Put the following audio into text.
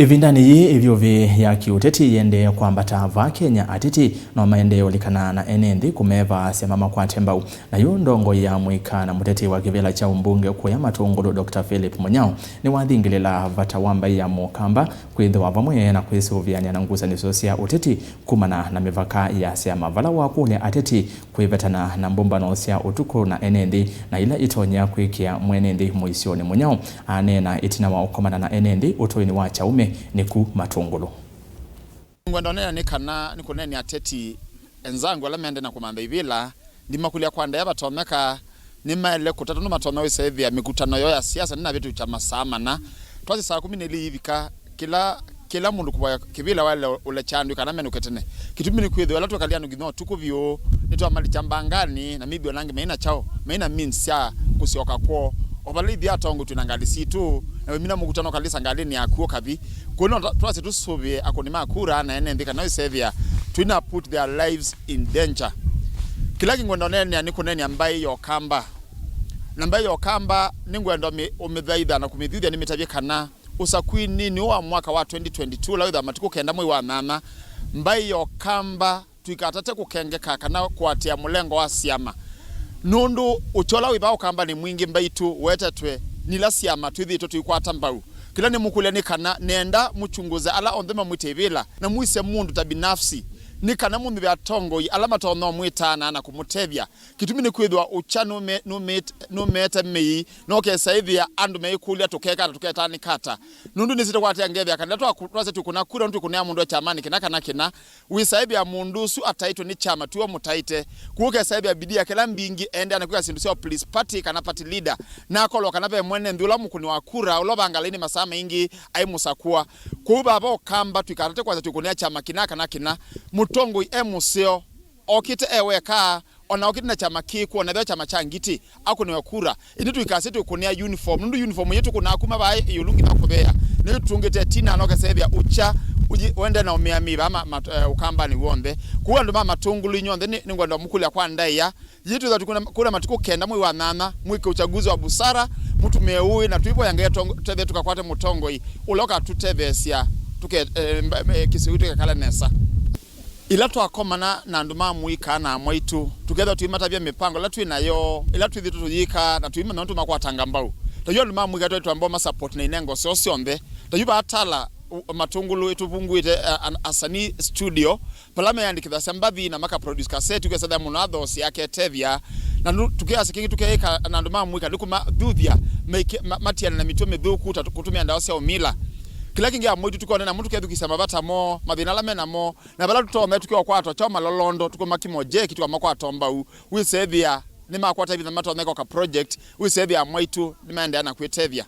Ivindani ivyuvi ya kiiuteti yiendee kwambata va Kenya ateti na maendeeye ulikana na enenthi kumevaasya mamakwate mbau nayu ndongoi ya amuika na Muteti wa kivila cha umbunge Kyaume Matungulu Dr Munyao niwathingiliila vata wa mbai ya Akamba kwithiwa vamwe na kwisuviania na ngusaniso cia uteti kumana na mivaka ya syama vala wa Kukulya ateti kwivetana na mbumbano cia utuku na enenthi na ila itonya kwikia mwenenthi muisioni. Munyao anena itina wa ukomana na enenthi utoini wa Kyaume Matungulu. Ngwendonea nikana nikuneni ateti enzangu ala mende na kumanda ivila ndi makulia kwanda ya batomeka ni maele kutatu matome wese hivi ya mikutano ya siasa nina vitu cha masama na twazi saa 10 hivika kila mundu kwa kivila wale ule chandu kana menu ketene kitumi ni kwethe wala tukalia ngino tukuvyo nitwa mali chambangani na mibyo nange maina chao maina minsia kusioka kwa obalithi atongo tunangalisi tu na mina mukutano kalisa ngalini akuo kabi kuno twase tusuve akonima kura na enenthi kana isevia twina put their lives in danger. Kila kingwendonene anikuneni mbai ya Akamba na mbai ya Akamba ningwendo umedhaidha na kumithithia nimetavye kana usakwini ni wa mwaka wa 2022 la witha matuko kenda mwe wa mama mbai ya Akamba tuikatate kukengeka kana kuatia mulengo wa siama nundu uchola wiba Akamba ni mwingi mbaitu wetetwe nila siama twithi tuikwata mbau kila ni mukulya ni kana nenda muchunguza ala ondhema mwitevila na muise mundu tabinafsi ni kana mundu ya ndongoi ala matono mwitana na kumutevya kitumi ni kwithwa uchanu numete mei noke saithi ya andu meikulya tuketa ni kata nundu ni sito kwatia ngevya kana twase tukuna kura ndu kunia mundu wa chamani kina wisaibi ya mundu su ataitwe ni chama tuwa mutaite kuke saibi ya bidia kila mbingi ende anakuya sindu sio police party kana party leader na akolo kana pe mwene ndula mukuni wa kura uloba angalini masama ingi ai musakua kuba abo Akamba tuikatate kwa tukunia chama kina Mutongoi emuseo okite eweka ona okite na chama kiku na chama changiti ako ni wakura ini tuikasete kunia uniform ndu uniform yetu kuna akuma bae yulungi na kubea ni tungete tina anoka sebya ucha wende na umiamiba ama Akamba ni wonde kuwa ndo Matungulu inyonde ni ngwenda mukulya kwa ndaya yitu za tukuna matuko kenda mwe wa nana mwike uchaguzi wa busara mtu meui na tuipo yange teve tukakwate Mutongoi uloka tutevesya tuke kisiuti kala nesa ila twakomana na nduma amuika na mwaitu together tuimata bya mipango la twinayo ila twithi tutuyika na tuima na makwatanga mbau tayo nduma amuika twetu amboma support na inengo sosyombe tayo atala Matungulu etuvunguite asani studio palame yandikitha sambathi na maka produce cassette tukesada munatho yake tevya na tukiasi kingi tukeka na nduma amuika ndikuma dhuthia matiana na mitome thuku kutumia ndawa cia umila kila kingi amwe tukone na mtu kethukisema vata mo mathina la mena mo na bala tutome tukiwa kwato choma lolondo tukomakimoje kitu amakwato mbau wisevia ni makwata hivi na mato ka project wisevia mwaitu ni maendeana kwetevya.